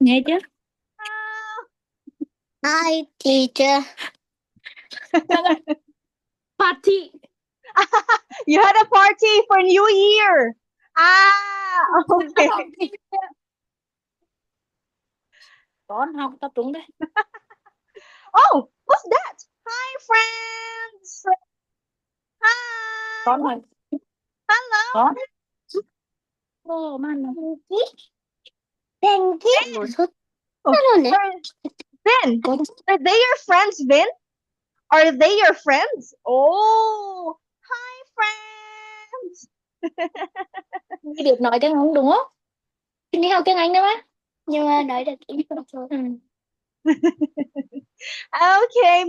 Nghe chứ? Hi, teacher. Party. You had a party for New Year. Okay. Con học tập trung đây. Oh, what's that? Hi, friends. Hi. Con hỏi. Hello. Con. Oh, man. Thank you. Vin, are they your friends, Vin? Are they your friends? Oh, hi, friends. Biết nói tiếng Anh đúng không? Đi học tiếng Anh đấy má. Nhưng mà nói được ít thôi. Okay.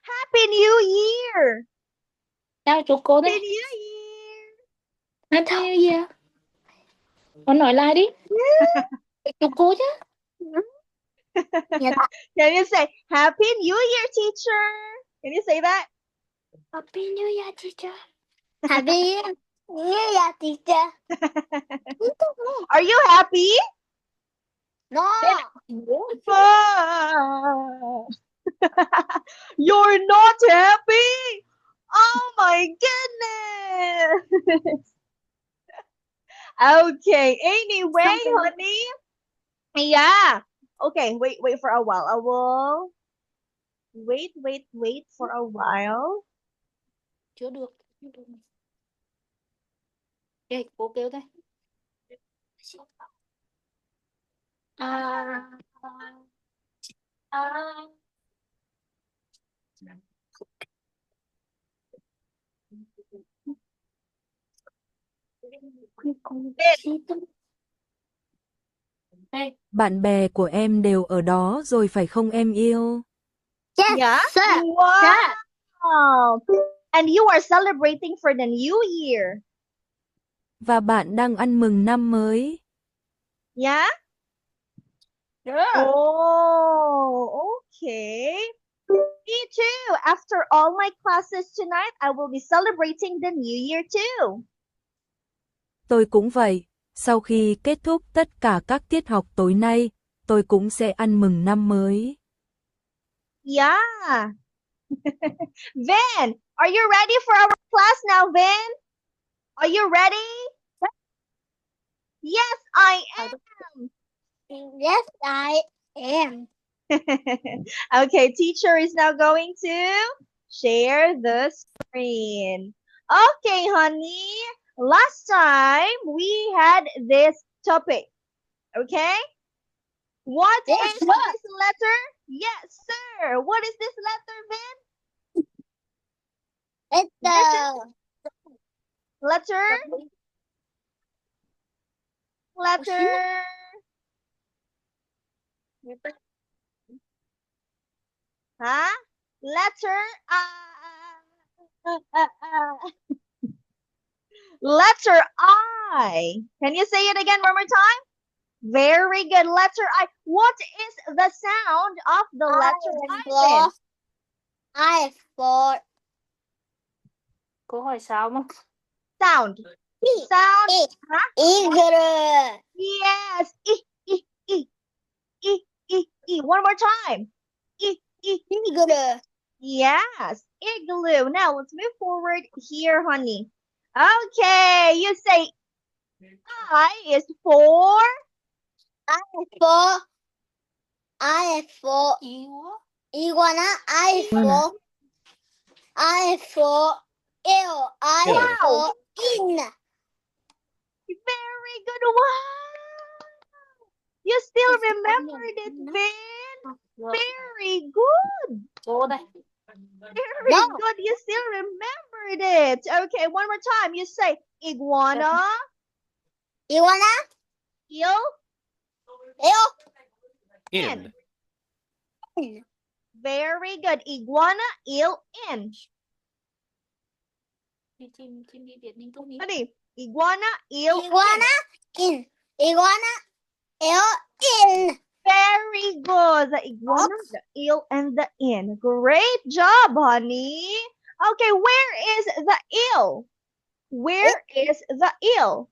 Happy New Year. Chào chúc cô Happy đây. New Year. Happy New Year. Con nói lại đi. Chúc cô chứ. Can you say Happy New Year, teacher? Can you say that? Happy New Year, teacher. Happy New Year, teacher. Are you happy? No. Ah. You're not happy? Oh my goodness. Okay, anyway, honey. Yeah. Okay, wait for a while. I will wait for a while. Chưa được. Ê, cô kêu đây. Bạn bè của em đều ở đó rồi phải không em yêu? Yes, Yeah. sir. Wow. And you are celebrating for the new year. Và bạn đang ăn mừng năm mới. Yeah? Yeah. Oh, okay. Me too. After all my classes tonight, I will be celebrating the new year too. Tôi cũng vậy. Sau khi kết thúc tất cả các tiết học tối nay, tôi cũng sẽ ăn mừng năm mới. Yeah. Vin, are you ready for our class now, Vin? Are you ready? Yes, I am. Yes, I am. Okay, teacher is now going to share the screen. Okay, honey. Last time we had this topic. Okay? What Yes, is sir. this letter? Yes, sir. What is this letter, Vin? It's the Letter? Letter? Huh? Letter? Letter I. Can you say it again one more time? Very good. Letter I. What is the sound of the letter I, Vin? I for Cô hỏi sao mà? Sound. E. Sound. E. Huh? Eager. Yes. E. One more time. E. Eager. Yes. Igloo. Now let's move forward here, honey. Okay. You say I is for. I for iguana. I for ill. I for in. Very good. Wow. You still remembered it, Vin. Very good. Cô đây. Very good. You still remembered it. Okay, one more time. You say iguana. Iguana. Eel. In. Very good. Iguana, eel, in. Chim đi Việt Ninh tốt đi. Honey, iguana, eel, Iguana in. Iguana in. Very good. The iguana, the eel, and the in. Great job, honey. Okay, where is the eel? Where is the eel?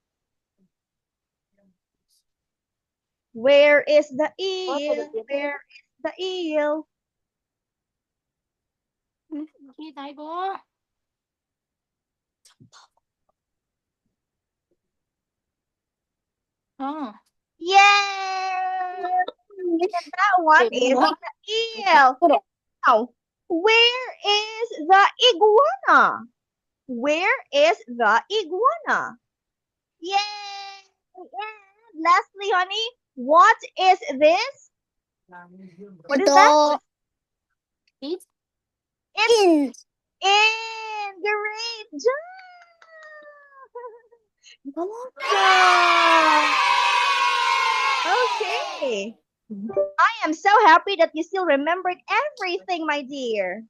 Where is the Có từ eel? được tiếp Where is the eel? chia tay bố. Ờ. Yes! And that one Để is nữa. the eel. Có được. Now, where is the iguana? Where is the iguana? Yay! And lastly, honey, what is this? What is that? Ít. In. In. Great job! Come on. Okay. I am so happy that you still remembered everything, my dear.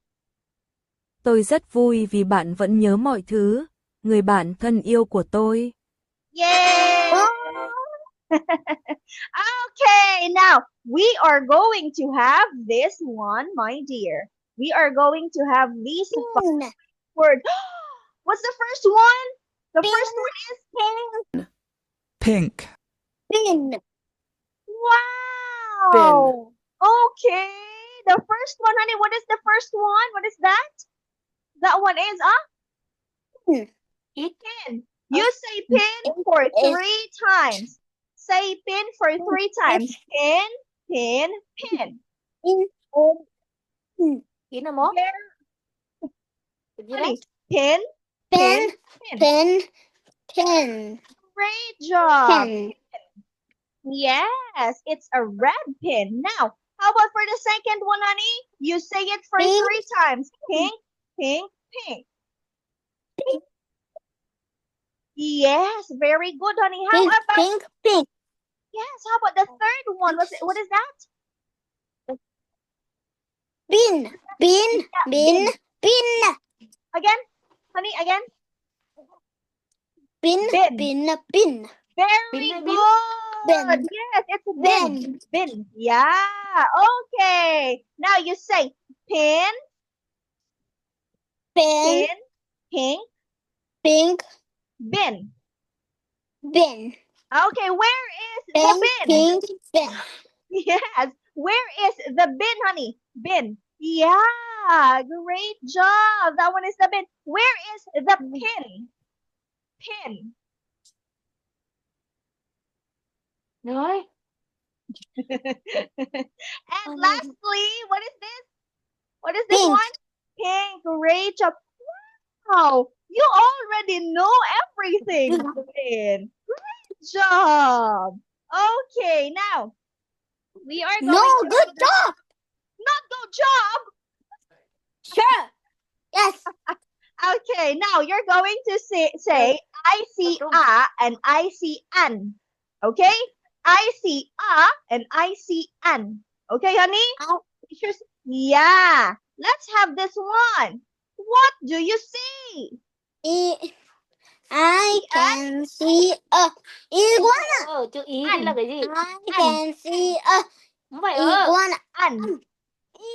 Tôi rất vui vì bạn vẫn nhớ mọi thứ, người bạn thân yêu của tôi. Yay! Okay, now we are going to have this one, my dear. We are going to have these In. words. What's the first one? The Pin. first one is Pink. Pin. wow. Okay. The first one, honey, what is the first one? What is that? That one is Ít. pin. You say pin for 3 times. Say pin for 3 times. Pin, pin, pin. In. Ít là mốt. Very, Được gì đấy? honey, pin, Pen. pin. Pen. Pen. Great job. Pen. Yes, it's a red pin. Now, how about for the second one, honey? You say it for Pink. 3 times. Pink, pink, pink. Yes, very good, honey. How Pink. about Pink. Pink. yes? How about the third one? What is that? Bin. Bin. Bin. Bin. Again, honey. Again. Bin. Bin. Bin. Bin. Very Bin. good. Bin. Yes, it's a bin. Bin. Bin. Yeah. Okay. Now you say pin, Pen. pin, pink, Pink. bin. Bin. Okay, where is the Pink. bin? Pink. Bin. Yes. Where is the bin, honey? Bin. Yeah. Great job. That one is the bin. Where is the pin? Pin. Rồi. And lastly, what is this? What is this Pink. one? Pink. Great job. Wow. You already know everything. Pin. Great job. Okay, now we are going No, to good have the- job. Not good job. Sure. Yes. Okay, now you're going to say I see a and I see an. Okay? I see a and I see an. Okay, honey? Teachers? Yeah. Let's have this one. What do you see? I can see a iguana. Chữ ý đây là cái gì? I can see a Không phải iguana. An.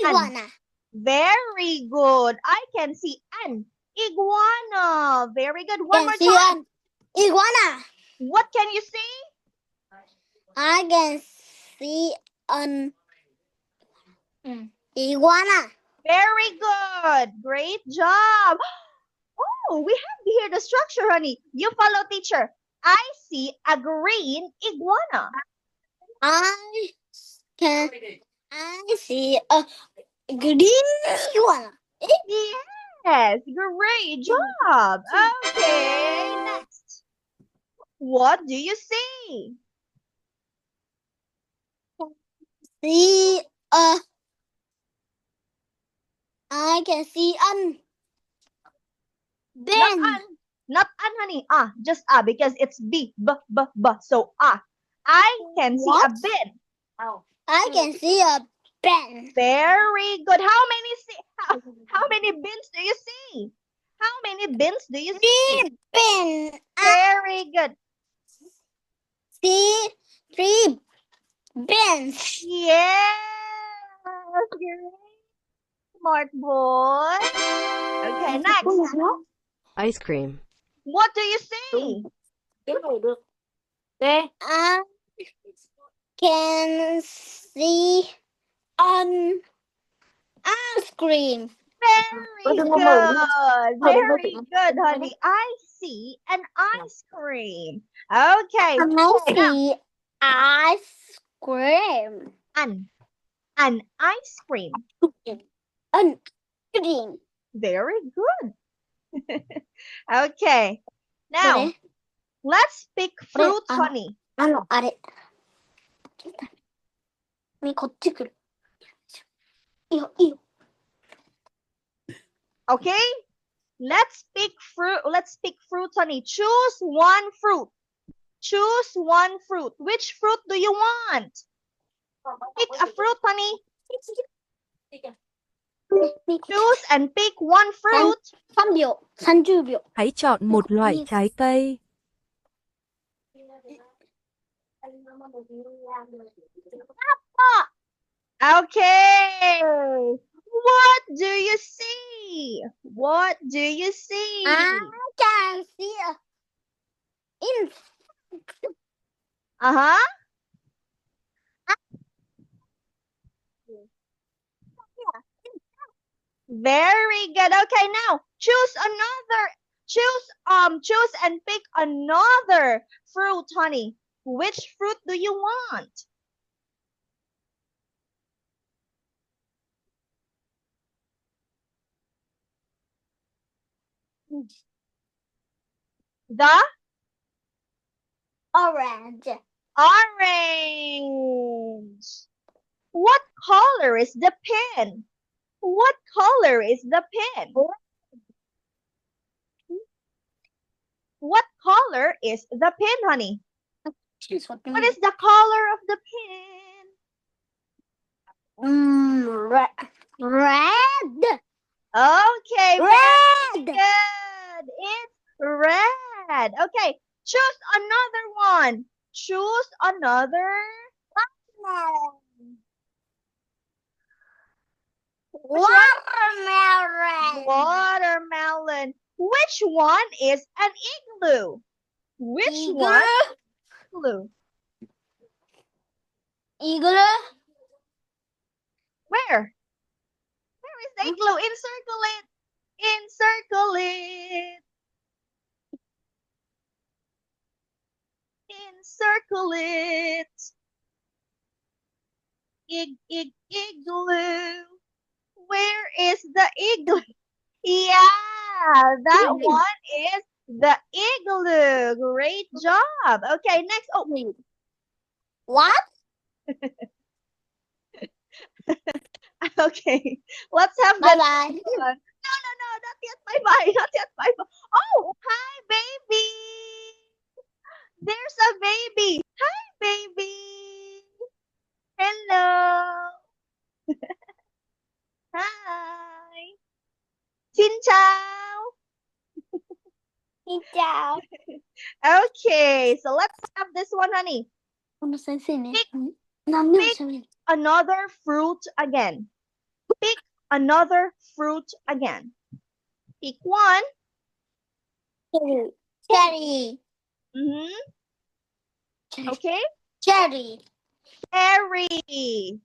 Iguana. Very good. I can see an iguana. Very good. One Can more see time. an iguana. What can you see? I can see an Ừ. iguana. Very good. Great job. Oh, we have here the structure, honey. You follow teacher. I see a green iguana. I see a green iguana. Yes, great job. Okay, next. What do you see? See a. I can see an bin. Not an, honey. Just because it's b. So I can see a What? bin. Oh. I can see a pen. Very good. How many bins do you see? How many bins do you see? Bin. Very good. See 3 bins. Yes, great. Smart boy. Okay, next. Ice cream. What do you see? Cái này được. D. can see an ice cream. Very Đừng có mở nhá. good. Thôi, đừng có Very mở. good, honey. I see an ice cream. Okay. I see ice cream. An ice cream. An cream. Very good. Okay. Now, Ready? let's pick fruit, Ready? honey. あれ。こっち来る。いいよ。 Okay? Let's pick fruit. Let's pick fruit, honey. Choose one fruit. Choose one fruit. Which fruit do you want? Pick a fruit, honey. Choose and pick one fruit. 3秒。30秒。 Hãy chọn một loại trái cây. Okay. What do you see? What do you see? I can see in Uh-huh. Very good. Okay, now choose and pick another fruit, honey. Which fruit do you want? The orange. orange. What color is the pen? What color is the pen? What color is the pen, honey? What is the color of the pen? Red. Okay, Red. good. It's red. Okay, choose another one. Choose another. Watermelon. Watermelon. Which one is an igloo? Which one? Igloo. Igloo. Where? Where is the igloo? Encircle it. Encircle it. Encircle it. Igloo. Where is the igloo? Yeah, that one is the igloo. Great job. Okay, next. Oh, What? okay. Let's have the Bye-bye. next one. No, not yet. Bye-bye. Not yet. Bye-bye. Oh, hi, baby. There's a baby. Hi, baby. Hello. Hi. Xin chào. Ciao. Okay, so let's have this one, honey. Another fruit again. Pick another fruit again. Pick one. Cherry. Okay. Cherry. Cherry.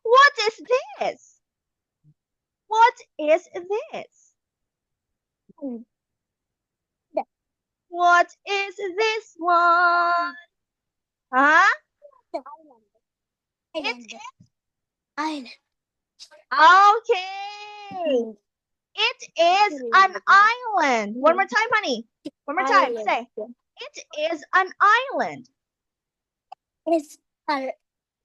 What is this? What is this? What is this one? Huh? Island. Island. Okay. It is an island. One more time, honey. One more time. Island. Say. It is an island. It's an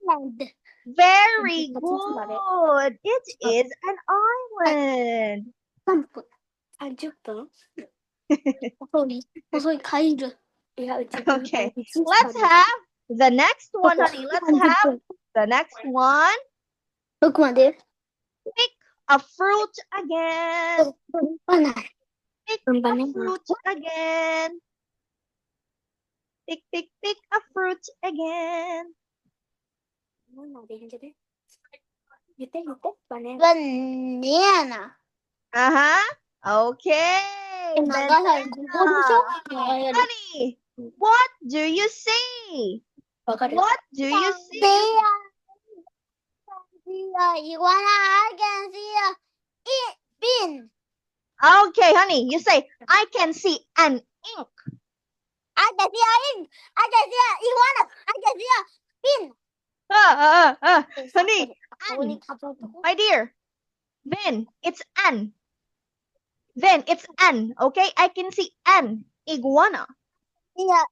island. Very good. It is an island. 3分。30分。遅い帰る。Okay. Let's have the next one, honey. Let's have the next one. どこまで？ Pick a fruit again. バナナ。 Pick a Banana. fruit again. Pick a fruit again. 言って。バナナ。 Uh-huh. Okay. 長さここでしょ？ Honey, what do you see? What do you see? Iguana. I can see a bin. Okay, honey, you say, I can see an ink. I can see a ink. I can see a iguana. I can see a bin. Honey, an. My dear, then it's an. Then it's an, okay? I can see an iguana. Yeah,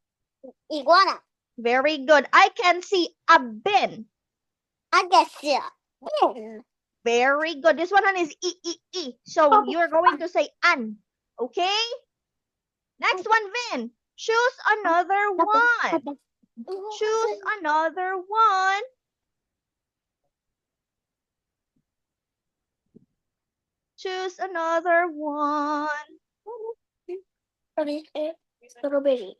iguana. Very good. I can see a bin. I can see a bin. Very good. This one is E. So you're going to say an, okay? Next one, Vin. Choose another one. Choose another one. Choose another one. Strawberry.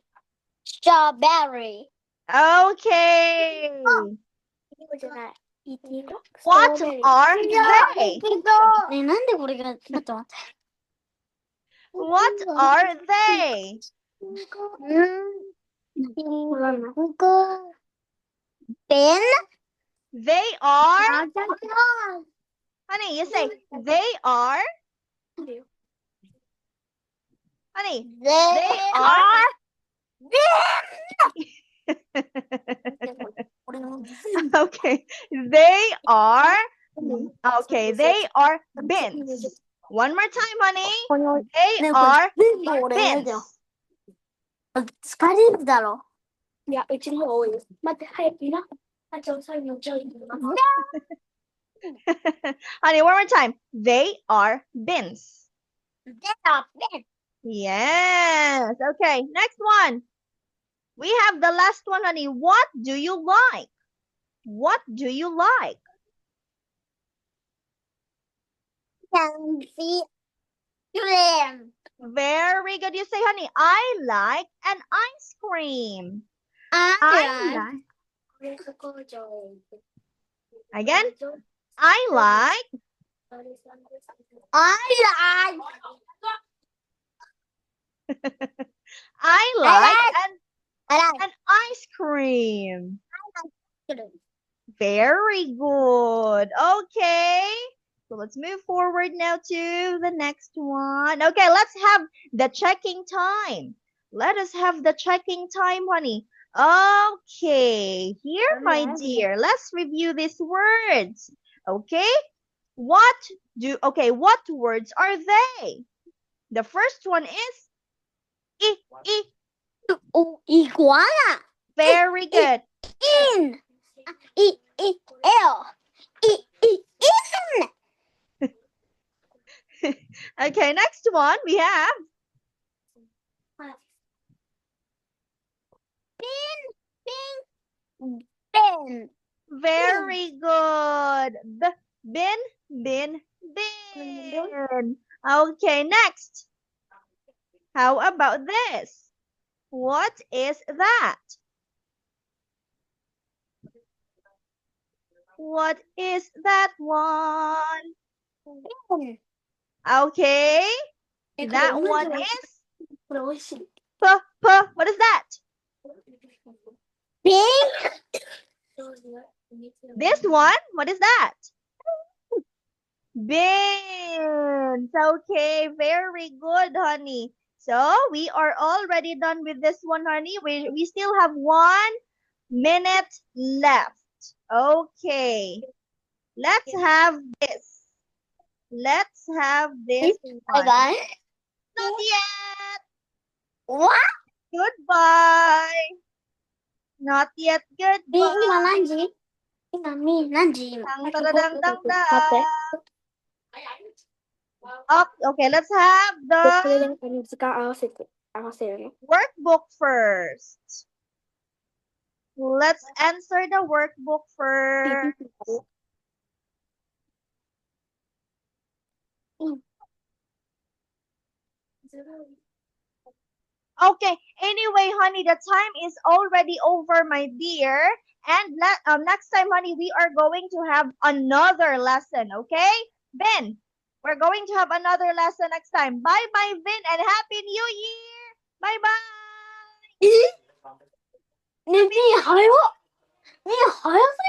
Strawberry. Okay. What are they? What are they? Pen. They are. Honey, you say they are. Honey, They are. Okay, they are. Okay, they are bins. One more time, honey. They are bins. 疲れるだろ。いや、うちの方が多いです。待って、早く言いな。あ、じゃあ最後、じゃあ言います。 Honey, one more time. They are bins. They are bins. Yes. Okay, next one. We have the last one, honey. What do you like? What do you like? Can see them. Very good. You say, honey, I like an ice cream. I like. Again, I like. like. I like an ice cream. Very good. Okay. So let's move forward now to the next one. Okay, let's have the checking time. Let us have the checking time, honey. Okay, here, my dear, let's review these words. Okay, what words are they? The first one is Iguana. Very good. In. L. In. Okay, next one we have Ben. very good. Bin. Okay, next. How about this? What is that? What is that one? Ben. Okay. That one is what is that? Pink. This one, what is that? Bins. Okay, very good, honey. So we are already done with this one, honey. We still have 1 minute left. Okay. Let's have this. Let's have this one. Bye-bye. Not yet. What? Goodbye. Not yet. Goodbye. 今何時？今何時？今。 Dang. Okay, let's have the workbook first. Let's answer the workbook first. Okay, anyway, honey, the time is already over, my dear. And next time, honey, we are going to have another lesson, okay? Ben, we're going to have another lesson next time. Bye-bye, Vin, and Happy New Year! Bye-bye! ねえ、はよ 하얀색